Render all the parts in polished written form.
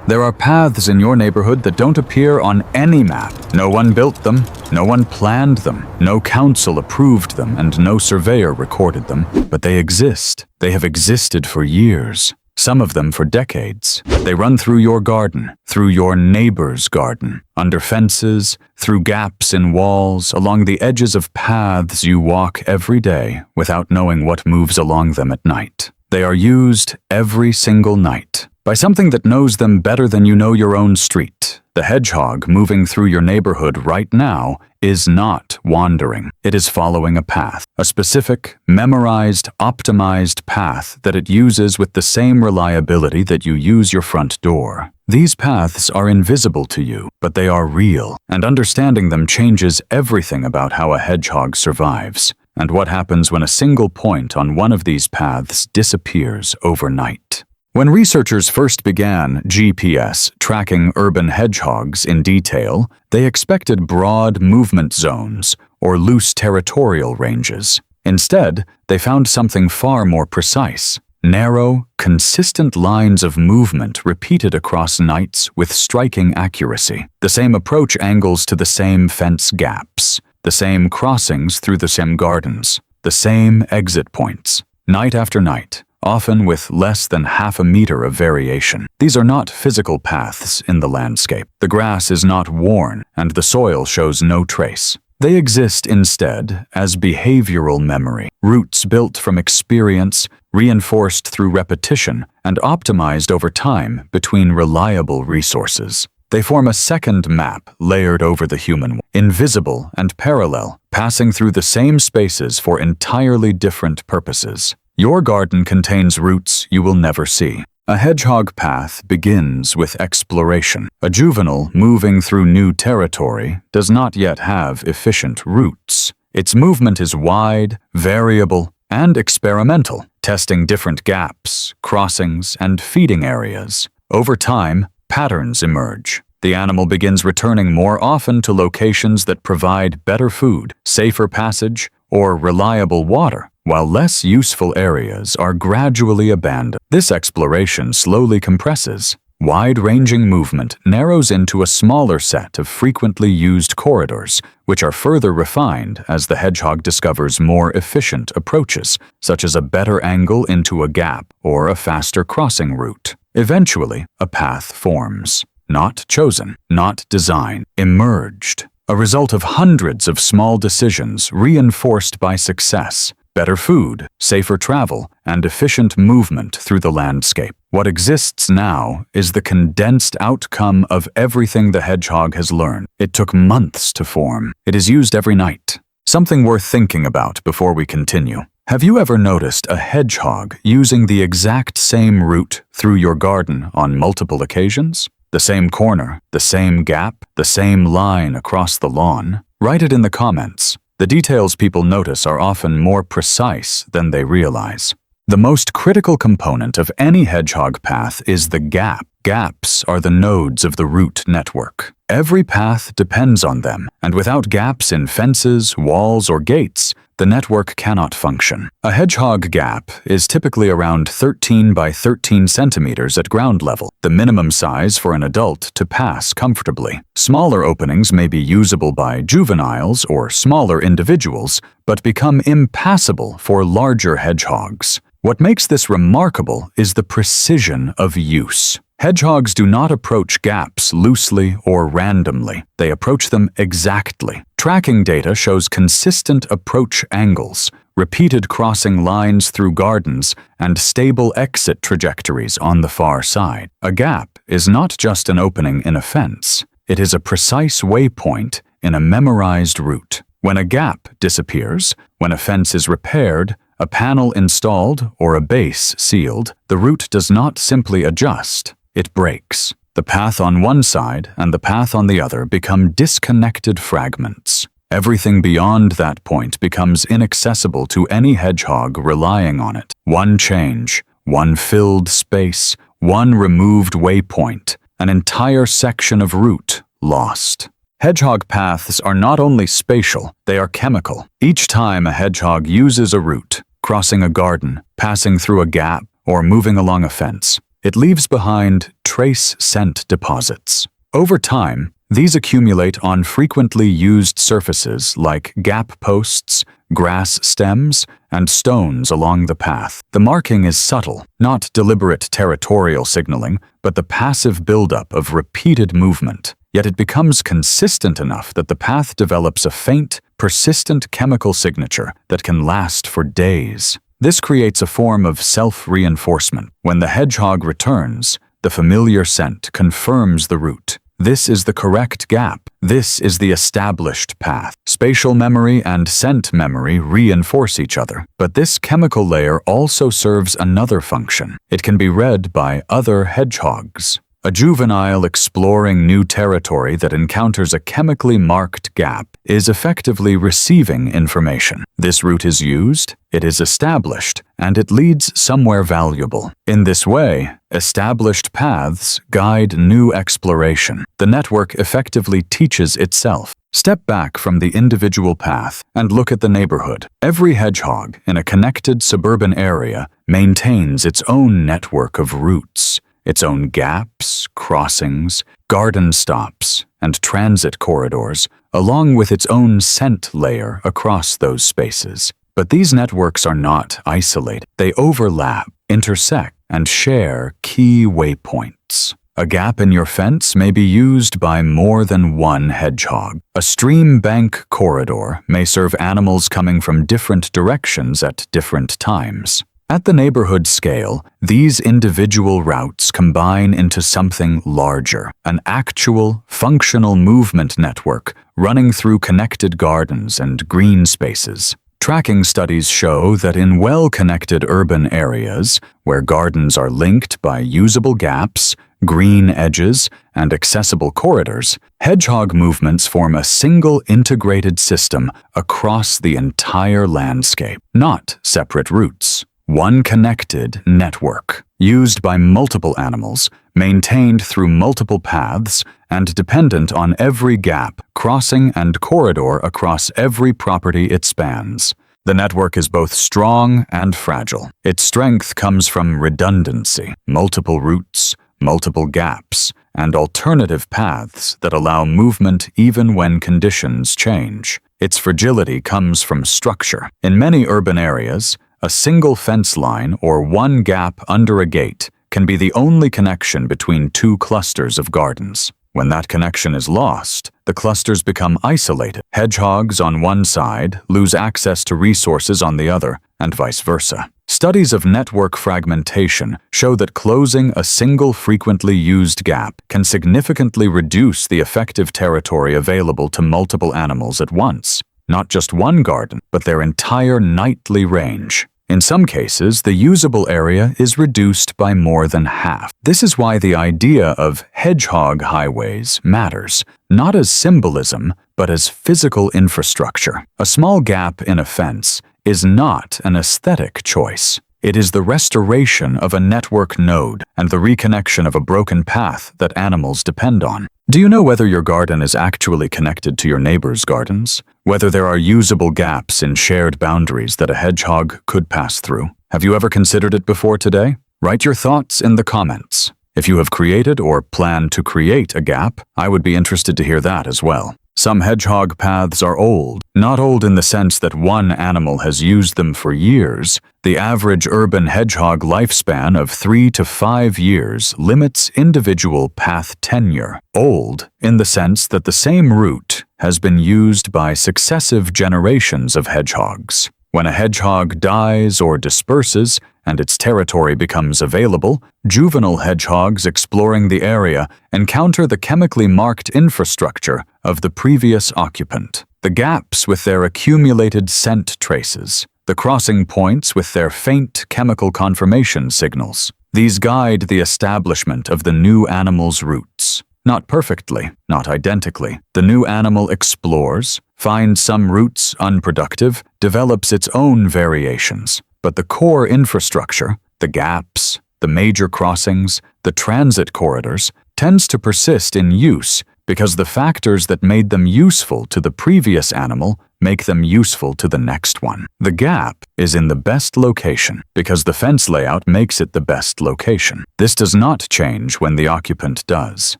There are paths in your neighborhood that don't appear on any map. No one built them, no one planned them, no council approved them, and no surveyor recorded them, but they exist. They have existed for years, some of them for decades. They run through your garden, through your neighbor's garden, under fences, through gaps in walls, along the edges of paths you walk every day without knowing what moves along them at night. They are used every single night by something that knows them better than you know your own street. The hedgehog moving through your neighborhood right now is not wandering. It is following a path, a specific, memorized, optimized path that it uses with the same reliability that you use your front door. These paths are invisible to you, but they are real, and understanding them changes everything about how a hedgehog survives, and what happens when a single point on one of these paths disappears overnight. When researchers first began GPS tracking urban hedgehogs in detail, they expected broad movement zones or loose territorial ranges. Instead, they found something far more precise: narrow, consistent lines of movement repeated across nights with striking accuracy. The same approach angles to the same fence gaps, the same crossings through the same gardens, the same exit points, night after night, often with less than half a meter of variation. These are not physical paths in the landscape. The grass is not worn, and the soil shows no trace. They exist instead as behavioral memory, routes built from experience, reinforced through repetition, and optimized over time between reliable resources. They form a second map layered over the human one, invisible and parallel, passing through the same spaces for entirely different purposes. Your garden contains routes you will never see. A hedgehog path begins with exploration. A juvenile moving through new territory does not yet have efficient routes. Its movement is wide, variable, and experimental, testing different gaps, crossings, and feeding areas. Over time, patterns emerge. The animal begins returning more often to locations that provide better food, safer passage, or reliable water, while less useful areas are gradually abandoned. This exploration slowly compresses. Wide-ranging movement narrows into a smaller set of frequently used corridors, which are further refined as the hedgehog discovers more efficient approaches, such as a better angle into a gap or a faster crossing route. Eventually, a path forms. Not chosen, not designed, emerged. A result of hundreds of small decisions reinforced by success, better food, safer travel, and efficient movement through the landscape. What exists now is the condensed outcome of everything the hedgehog has learned. It took months to form. It is used every night. Something worth thinking about before we continue. Have you ever noticed a hedgehog using the exact same route through your garden on multiple occasions? The same corner, the same gap, the same line across the lawn? Write it in the comments. The details people notice are often more precise than they realize. The most critical component of any hedgehog path is the gap. Gaps are the nodes of the root network. Every path depends on them, and without gaps in fences, walls, or gates, the network cannot function. A hedgehog gap is typically around 13 by 13 centimeters at ground level, the minimum size for an adult to pass comfortably. Smaller openings may be usable by juveniles or smaller individuals, but become impassable for larger hedgehogs. What makes this remarkable is the precision of use. Hedgehogs do not approach gaps loosely or randomly. They approach them exactly. Tracking data shows consistent approach angles, repeated crossing lines through gardens, and stable exit trajectories on the far side. A gap is not just an opening in a fence. It is a precise waypoint in a memorized route. When a gap disappears, when a fence is repaired, a panel installed, or a base sealed, the route does not simply adjust. It breaks. The path on one side and the path on the other become disconnected fragments. Everything beyond that point becomes inaccessible to any hedgehog relying on it. One change, one filled space, one removed waypoint, an entire section of route lost. Hedgehog paths are not only spatial, they are chemical. Each time a hedgehog uses a route, crossing a garden, passing through a gap, or moving along a fence, It leaves behind trace scent deposits. Over time, these accumulate on frequently used surfaces like gap posts, grass stems, and stones along the path. The marking is subtle, not deliberate territorial signaling, but the passive buildup of repeated movement. Yet it becomes consistent enough that the path develops a faint, persistent chemical signature that can last for days. This creates a form of self-reinforcement. When the hedgehog returns, the familiar scent confirms the route. This is the correct gap. This is the established path. Spatial memory and scent memory reinforce each other, but this chemical layer also serves another function. It can be read by other hedgehogs. A juvenile exploring new territory that encounters a chemically marked gap is effectively receiving information. This route is used, it is established, and it leads somewhere valuable. In this way, established paths guide new exploration. The network effectively teaches itself. Step back from the individual path and look at the neighborhood. Every hedgehog in a connected suburban area maintains its own network of routes. Its own gaps, crossings, garden stops, and transit corridors, along with its own scent layer across those spaces. But these networks are not isolated. They overlap, intersect, and share key waypoints. A gap in your fence may be used by more than one hedgehog. A stream bank corridor may serve animals coming from different directions at different times. At the neighborhood scale, these individual routes combine into something larger, an actual, functional movement network running through connected gardens and green spaces. Tracking studies show that in well-connected urban areas, where gardens are linked by usable gaps, green edges, and accessible corridors, hedgehog movements form a single integrated system across the entire landscape, not separate routes. One connected network, used by multiple animals, maintained through multiple paths, and dependent on every gap, crossing, and corridor across every property it spans. The network is both strong and fragile. Its strength comes from redundancy, multiple routes, multiple gaps, and alternative paths that allow movement even when conditions change. Its fragility comes from structure. In many urban areas, a single fence line or one gap under a gate can be the only connection between two clusters of gardens. When that connection is lost, the clusters become isolated. Hedgehogs on one side lose access to resources on the other, and vice versa. Studies of network fragmentation show that closing a single frequently used gap can significantly reduce the effective territory available to multiple animals at once. Not just one garden, but their entire nightly range. In some cases, the usable area is reduced by more than half. This is why the idea of hedgehog highways matters, not as symbolism, but as physical infrastructure. A small gap in a fence is not an aesthetic choice. It is the restoration of a network node and the reconnection of a broken path that animals depend on. Do you know whether your garden is actually connected to your neighbor's gardens? Whether there are usable gaps in shared boundaries that a hedgehog could pass through? Have you ever considered it before today? Write your thoughts in the comments. If you have created or plan to create a gap, I would be interested to hear that as well. Some hedgehog paths are old, not old in the sense that one animal has used them for years. The average urban hedgehog lifespan of 3 to 5 years limits individual path tenure. Old in the sense that the same route has been used by successive generations of hedgehogs. When a hedgehog dies or disperses and its territory becomes available, juvenile hedgehogs exploring the area encounter the chemically marked infrastructure of the previous occupant. The gaps with their accumulated scent traces, the crossing points with their faint chemical confirmation signals. These guide the establishment of the new animal's routes. Not perfectly, not identically. The new animal explores, finds some routes unproductive, develops its own variations. But the core infrastructure, the gaps, the major crossings, the transit corridors, tends to persist in use because the factors that made them useful to the previous animal make them useful to the next one. The gap is in the best location because the fence layout makes it the best location. This does not change when the occupant does.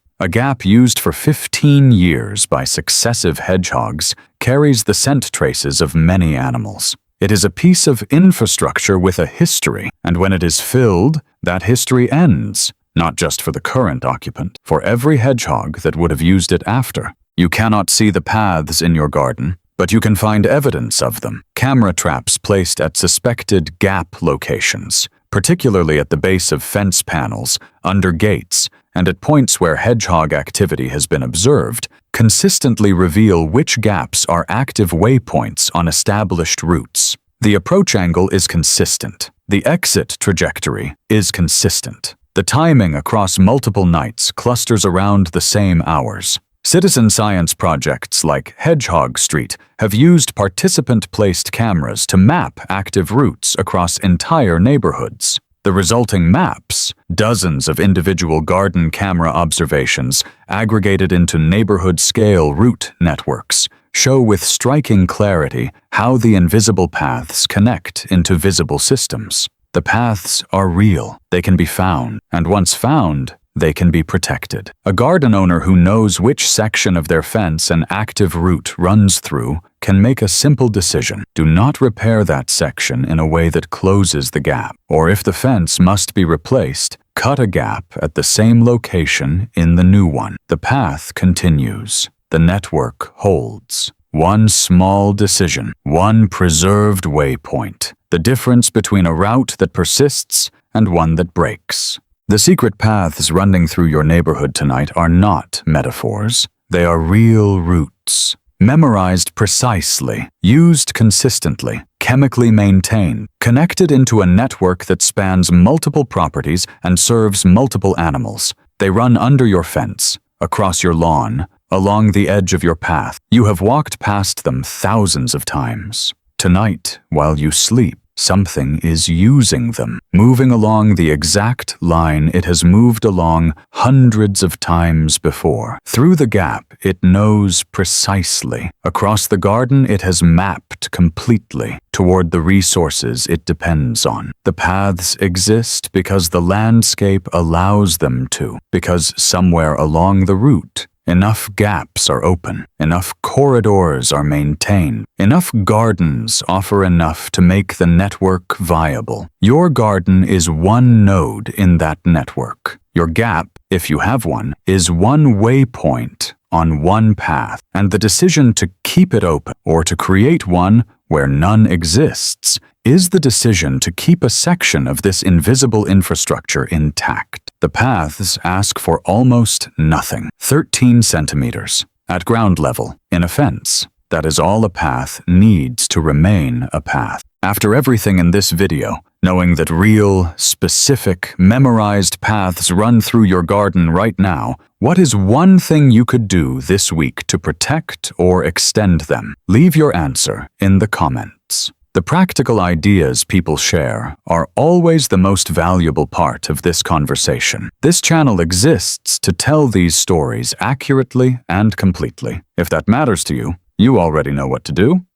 A gap used for 15 years by successive hedgehogs carries the scent traces of many animals. It is a piece of infrastructure with a history, and when it is filled, that history ends, not just for the current occupant, for every hedgehog that would have used it after. You cannot see the paths in your garden, but you can find evidence of them. Camera traps placed at suspected gap locations, particularly at the base of fence panels, under gates, and at points where hedgehog activity has been observed, consistently reveal which gaps are active waypoints on established routes. The approach angle is consistent. The exit trajectory is consistent. The timing across multiple nights clusters around the same hours. Citizen science projects like Hedgehog Street have used participant-placed cameras to map active routes across entire neighborhoods. The resulting maps, dozens of individual garden camera observations aggregated into neighborhood-scale route networks, show with striking clarity how the invisible paths connect into visible systems. The paths are real, they can be found, and once found, they can be protected. A garden owner who knows which section of their fence an active route runs through can make a simple decision. Do not repair that section in a way that closes the gap. Or if the fence must be replaced, cut a gap at the same location in the new one. The path continues. The network holds. One small decision, one preserved waypoint. The difference between a route that persists and one that breaks. The secret paths running through your neighborhood tonight are not metaphors. They are real routes. Memorized precisely, used consistently, chemically maintained, connected into a network that spans multiple properties and serves multiple animals. They run under your fence, across your lawn, along the edge of your path. You have walked past them thousands of times. Tonight, while you sleep, something is using them, moving along the exact line it has moved along hundreds of times before. Through the gap, it knows precisely. Across the garden, it has mapped completely toward the resources it depends on. The paths exist because the landscape allows them to, because somewhere along the route, enough gaps are open, enough corridors are maintained, enough gardens offer enough to make the network viable. Your garden is one node in that network. Your gap, if you have one, is one waypoint on one path, and the decision to keep it open or to create one where none exists is the decision to keep a section of this invisible infrastructure intact. The paths ask for almost nothing. 13 centimeters at ground level in a fence. That is all a path needs to remain a path. After everything in this video, knowing that real, specific, memorized paths run through your garden right now, what is one thing you could do this week to protect or extend them? Leave your answer in the comments. The practical ideas people share are always the most valuable part of this conversation. This channel exists to tell these stories accurately and completely. If that matters to you, you already know what to do.